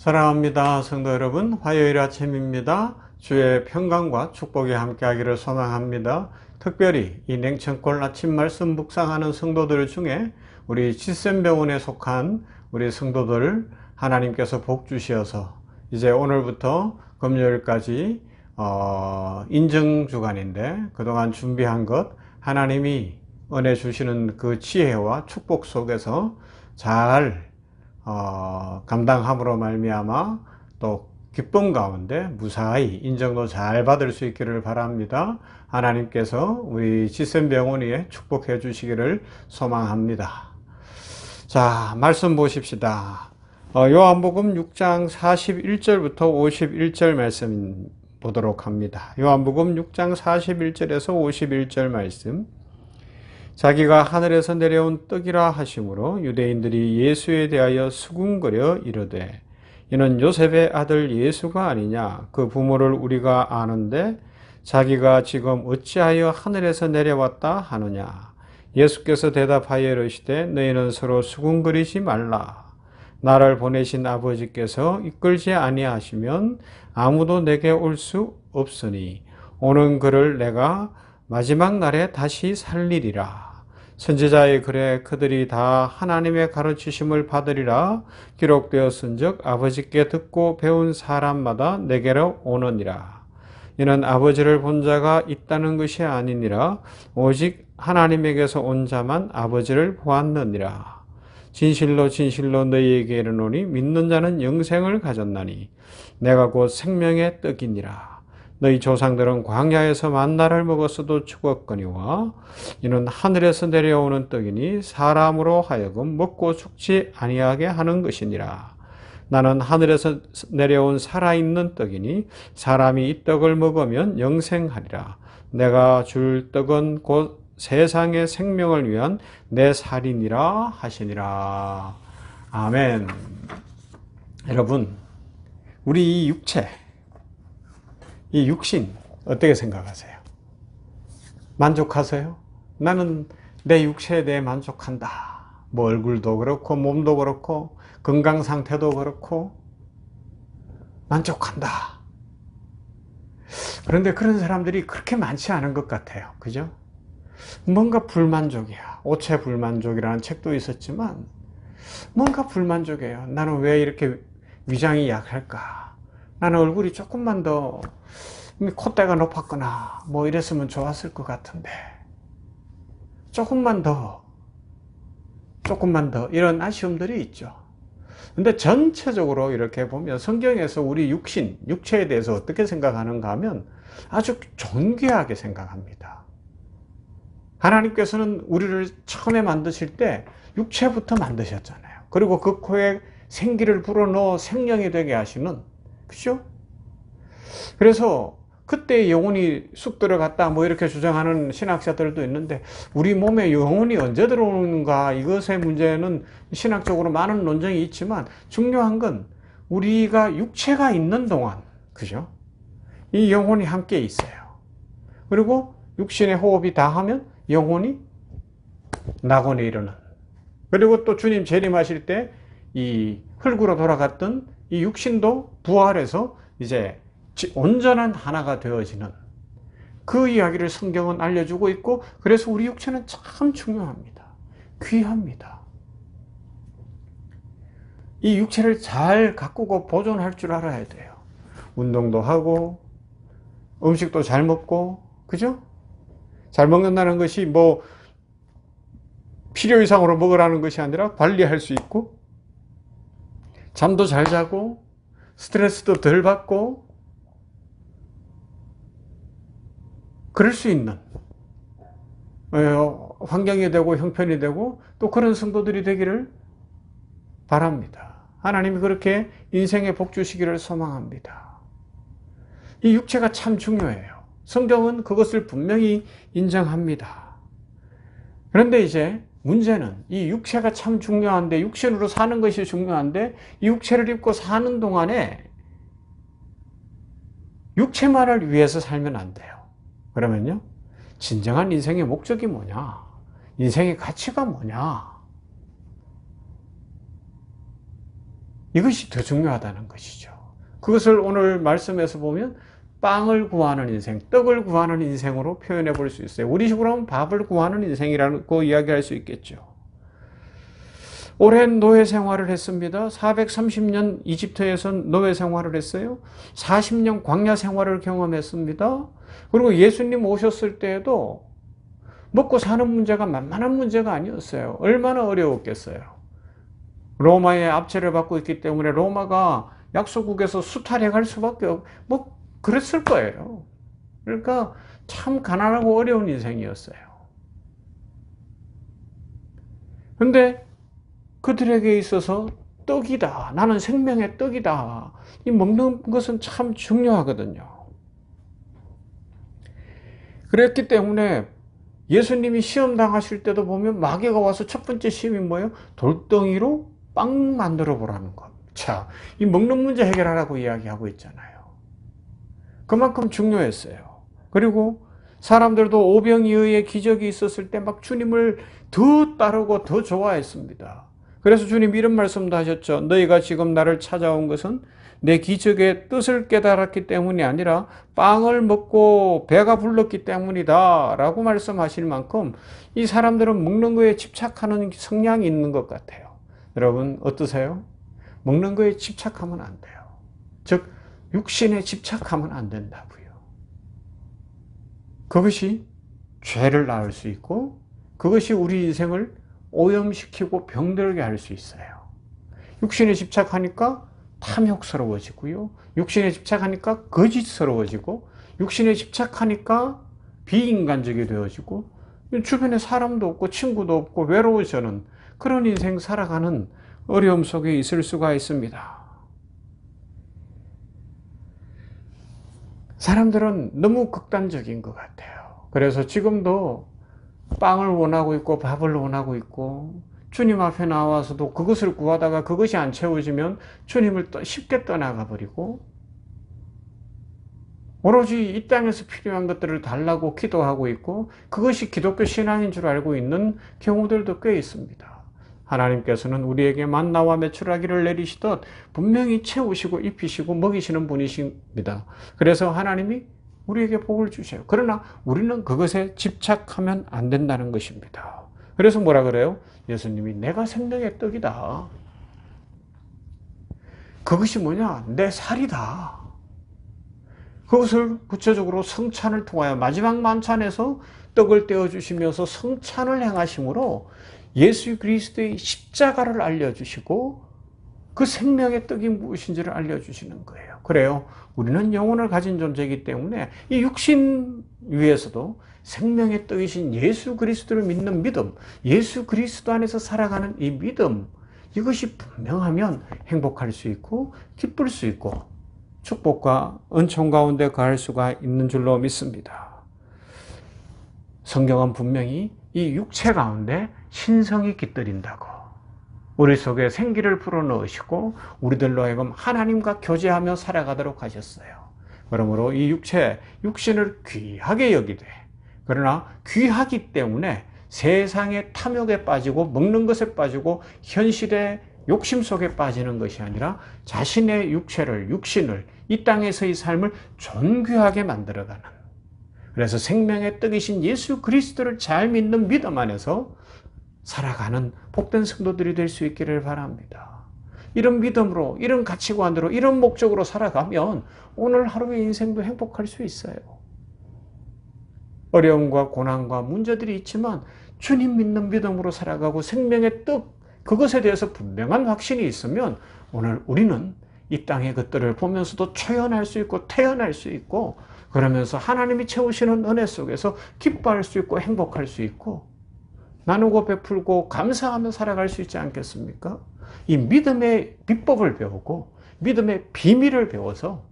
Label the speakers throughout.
Speaker 1: 사랑합니다. 성도 여러분, 화요일 아침입니다. 주의 평강과 축복이 함께하기를 소망합니다. 특별히 이 냉천골 아침 말씀 묵상하는 성도들 중에 우리 지센병원에 속한 우리 성도들 하나님께서 복 주시어서 이제 오늘부터 금요일까지 인증 주간인데 그동안 준비한 것 하나님이 은혜 주시는 그 지혜와 축복 속에서 잘 감당함으로 말미암아 또 기쁨 가운데 무사히 인정도 잘 받을 수 있기를 바랍니다. 하나님께서 우리 지센병원에 축복해 주시기를 소망합니다. 자, 말씀 보십시다. 요한복음 6장 41절부터 51절 말씀 보도록 합니다. 요한복음 6장 41절에서 51절 말씀. 자기가 하늘에서 내려온 떡이라 하심으로 유대인들이 예수에 대하여 수군거려 이르되 이는 요셉의 아들 예수가 아니냐. 그 부모를 우리가 아는데 자기가 지금 어찌하여 하늘에서 내려왔다 하느냐. 예수께서 대답하여 이르시되 너희는 서로 수군거리지 말라. 나를 보내신 아버지께서 이끌지 아니하시면 아무도 내게 올 수 없으니 오는 그를 내가 마지막 날에 다시 살리리라. 선지자의 글에 그들이 다 하나님의 가르치심을 받으리라 기록되었은즉 아버지께 듣고 배운 사람마다 내게로 오느니라. 이는 아버지를 본 자가 있다는 것이 아니니라 오직 하나님에게서 온 자만 아버지를 보았느니라. 진실로 진실로 너희에게 이르노니 믿는 자는 영생을 가졌나니 내가 곧 생명의 떡이니라. 너희 조상들은 광야에서 만나를 먹었어도 죽었거니와 이는 하늘에서 내려오는 떡이니 사람으로 하여금 먹고 죽지 아니하게 하는 것이니라. 나는 하늘에서 내려온 살아있는 떡이니 사람이 이 떡을 먹으면 영생하리라. 내가 줄 떡은 곧 세상의 생명을 위한 내 살이니라 하시니라. 아멘. 여러분, 우리 이 육체, 이 육신 어떻게 생각하세요? 만족하세요? 나는 내 육체에 대해 만족한다. 뭐 얼굴도 그렇고 몸도 그렇고 건강 상태도 그렇고 만족한다. 그런데 그런 사람들이 그렇게 많지 않은 것 같아요. 그죠? 뭔가 불만족이야. 오체 불만족이라는 책도 있었지만 뭔가 불만족해요. 나는 왜 이렇게 위장이 약할까? 나는 얼굴이 조금만 더 콧대가 높았거나 뭐 이랬으면 좋았을 것 같은데 조금만 더 이런 아쉬움들이 있죠. 근데 전체적으로 이렇게 보면 성경에서 우리 육신, 육체에 대해서 어떻게 생각하는가 하면 아주 존귀하게 생각합니다. 하나님께서는 우리를 처음에 만드실 때 육체부터 만드셨잖아요. 그리고 그 코에 생기를 불어넣어 생명이 되게 하시는, 그죠? 그래서 그때 영혼이 쑥 들어갔다 뭐 이렇게 주장하는 신학자들도 있는데 우리 몸에 영혼이 언제 들어오는가, 이것의 문제는 신학적으로 많은 논쟁이 있지만 중요한 건 우리가 육체가 있는 동안, 그죠? 이 영혼이 함께 있어요. 그리고 육신의 호흡이 다 하면 영혼이 낙원에 이르는, 그리고 또 주님 재림하실 때 이 흙으로 돌아갔던 이 육신도 부활해서 이제 온전한 하나가 되어지는 그 이야기를 성경은 알려주고 있고, 그래서 우리 육체는 참 중요합니다. 귀합니다. 이 육체를 잘 가꾸고 보존할 줄 알아야 돼요. 운동도 하고 음식도 잘 먹고, 그죠? 잘 먹는다는 것이 뭐 필요 이상으로 먹으라는 것이 아니라 관리할 수 있고, 잠도 잘 자고 스트레스도 덜 받고 그럴 수 있는 환경이 되고 형편이 되고 또 그런 성도들이 되기를 바랍니다. 하나님이 그렇게 인생에 복 주시기를 소망합니다. 이 육체가 참 중요해요. 성경은 그것을 분명히 인정합니다. 그런데 이제 문제는 이 육체가 참 중요한데, 육신으로 사는 것이 중요한데 이 육체를 입고 사는 동안에 육체만을 위해서 살면 안 돼요. 그러면요, 진정한 인생의 목적이 뭐냐? 인생의 가치가 뭐냐? 이것이 더 중요하다는 것이죠. 그것을 오늘 말씀에서 보면 빵을 구하는 인생, 떡을 구하는 인생으로 표현해 볼 수 있어요. 우리 식으로 하면 밥을 구하는 인생이라고 이야기할 수 있겠죠. 오랜 노예 생활을 했습니다. 430년 이집트에서 노예 생활을 했어요. 40년 광야 생활을 경험했습니다. 그리고 예수님 오셨을 때에도 먹고 사는 문제가 만만한 문제가 아니었어요. 얼마나 어려웠겠어요. 로마의 압제를 받고 있기 때문에 로마가 약소국에서 수탈해갈 수밖에 그랬을 거예요. 그러니까 참 가난하고 어려운 인생이었어요. 근데 그들에게 있어서 떡이다. 나는 생명의 떡이다. 이 먹는 것은 참 중요하거든요. 그랬기 때문에 예수님이 시험 당하실 때도 보면 마귀가 와서 첫 번째 시험이 뭐예요? 돌덩이로 빵 만들어 보라는 것. 자, 이 먹는 문제 해결하라고 이야기하고 있잖아요. 그만큼 중요했어요. 그리고 사람들도 오병이어의 기적이 있었을 때 막 주님을 더 따르고 더 좋아했습니다. 그래서 주님 이런 말씀도 하셨죠. 너희가 지금 나를 찾아온 것은 내 기적의 뜻을 깨달았기 때문이 아니라 빵을 먹고 배가 불렀기 때문이다 라고 말씀하실 만큼 이 사람들은 먹는 거에 집착하는 성향이 있는 것 같아요. 여러분 어떠세요? 먹는 거에 집착하면 안 돼요. 즉 육신에 집착하면 안 된다고요. 그것이 죄를 낳을 수 있고 그것이 우리 인생을 오염시키고 병들게 할 수 있어요. 육신에 집착하니까 탐욕스러워지고요. 육신에 집착하니까 거짓스러워지고 육신에 집착하니까 비인간적이 되어지고 주변에 사람도 없고 친구도 없고 외로워지는 그런 인생 살아가는 어려움 속에 있을 수가 있습니다. 사람들은 너무 극단적인 것 같아요. 그래서 지금도 빵을 원하고 있고 밥을 원하고 있고 주님 앞에 나와서도 그것을 구하다가 그것이 안 채워지면 주님을 쉽게 떠나가 버리고 오로지 이 땅에서 필요한 것들을 달라고 기도하고 있고 그것이 기독교 신앙인 줄 알고 있는 경우들도 꽤 있습니다. 하나님께서는 우리에게 만나와 메추라기를 내리시듯 분명히 채우시고 입히시고 먹이시는 분이십니다. 그래서 하나님이 우리에게 복을 주셔요. 그러나 우리는 그것에 집착하면 안 된다는 것입니다. 그래서 뭐라 그래요? 예수님이 내가 생명의 떡이다. 그것이 뭐냐? 내 살이다. 그것을 구체적으로 성찬을 통하여 마지막 만찬에서 떡을 떼어주시면서 성찬을 행하심으로 예수 그리스도의 십자가를 알려주시고 그 생명의 떡이 무엇인지를 알려주시는 거예요. 그래요. 우리는 영혼을 가진 존재이기 때문에 이 육신 위에서도 생명의 떡이신 예수 그리스도를 믿는 믿음, 예수 그리스도 안에서 살아가는 이 믿음, 이것이 분명하면 행복할 수 있고 기쁠 수 있고 축복과 은총 가운데 거할 수가 있는 줄로 믿습니다. 성경은 분명히 이 육체 가운데 신성이 깃들인다고 우리 속에 생기를 불어넣으시고 우리들로 하여금 하나님과 교제하며 살아가도록 하셨어요. 그러므로 이 육신을 귀하게 여기되 그러나 귀하기 때문에 세상의 탐욕에 빠지고 먹는 것에 빠지고 현실의 욕심 속에 빠지는 것이 아니라 자신의 육신을 이 땅에서의 삶을 존귀하게 만들어가는 그래서 생명의 떡이신 예수 그리스도를 잘 믿는 믿음 안에서 살아가는 복된 성도들이 될 수 있기를 바랍니다. 이런 믿음으로 이런 가치관으로 이런 목적으로 살아가면 오늘 하루의 인생도 행복할 수 있어요. 어려움과 고난과 문제들이 있지만 주님 믿는 믿음으로 살아가고 생명의 떡 그것에 대해서 분명한 확신이 있으면 오늘 우리는 이 땅의 것들을 보면서도 초연할 수 있고 태연할 수 있고 그러면서 하나님이 채우시는 은혜 속에서 기뻐할 수 있고 행복할 수 있고 나누고 베풀고 감사하며 살아갈 수 있지 않겠습니까? 이 믿음의 비법을 배우고 믿음의 비밀을 배워서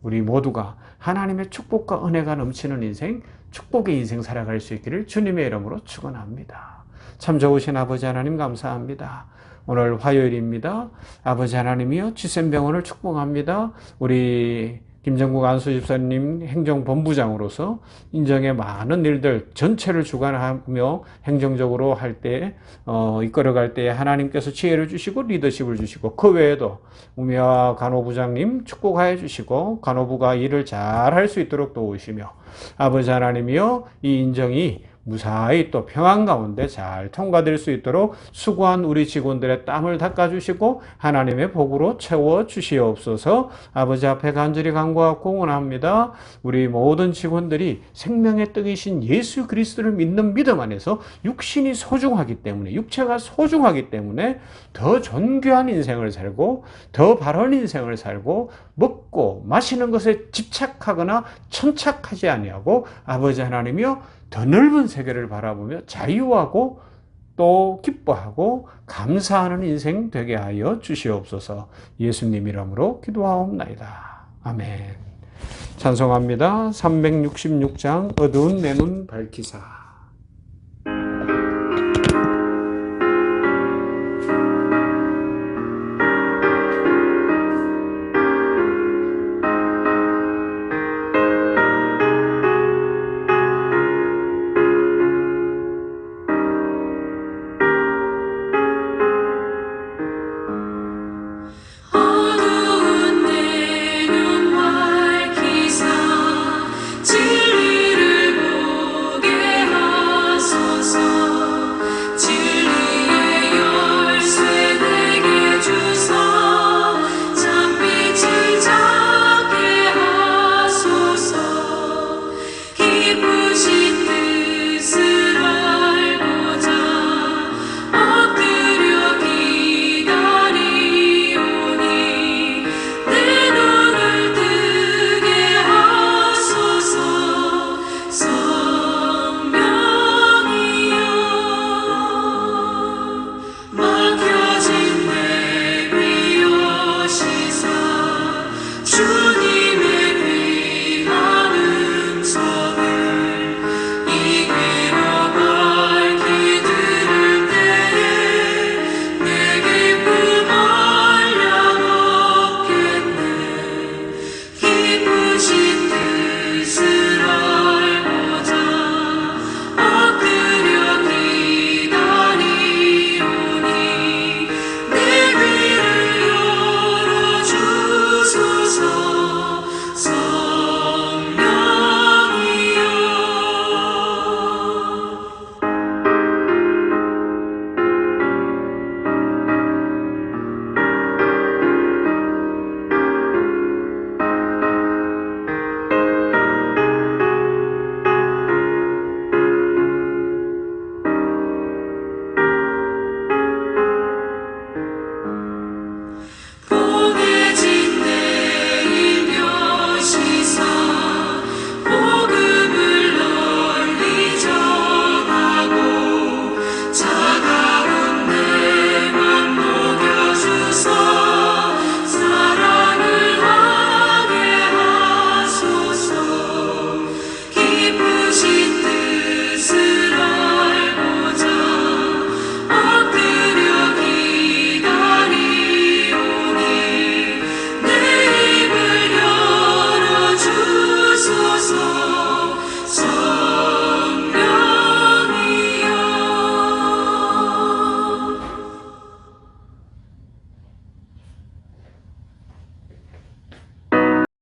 Speaker 1: 우리 모두가 하나님의 축복과 은혜가 넘치는 인생, 축복의 인생 살아갈 수 있기를 주님의 이름으로 축원합니다. 참 좋으신 아버지 하나님 감사합니다. 오늘 화요일입니다. 아버지 하나님이여 주센병원을 축복합니다. 우리 김정국 안수집사님 행정본부장으로서 인정의 많은 일들 전체를 주관하며 행정적으로 할 때, 이끌어갈 때 하나님께서 지혜를 주시고 리더십을 주시고, 그 외에도 우미화 간호부장님 축복하여 주시고 간호부가 일을 잘 할 수 있도록 도우시며, 아버지 하나님이여 이 인정이 무사히 또 평안 가운데 잘 통과될 수 있도록 수고한 우리 직원들의 땀을 닦아주시고 하나님의 복으로 채워주시옵소서. 아버지 앞에 간절히 간구하고 응원합니다. 우리 모든 직원들이 생명의 떡이신 예수 그리스도를 믿는 믿음 안에서 육신이 소중하기 때문에, 육체가 소중하기 때문에 더 존귀한 인생을 살고 더 바른 인생을 살고 먹고 마시는 것에 집착하거나 천착하지 아니하고 아버지 하나님이여 더 넓은 세계를 바라보며 자유하고 또 기뻐하고 감사하는 인생 되게 하여 주시옵소서. 예수님 이름으로 기도하옵나이다. 아멘. 찬송합니다. 366장 어두운 내 눈 밝히사.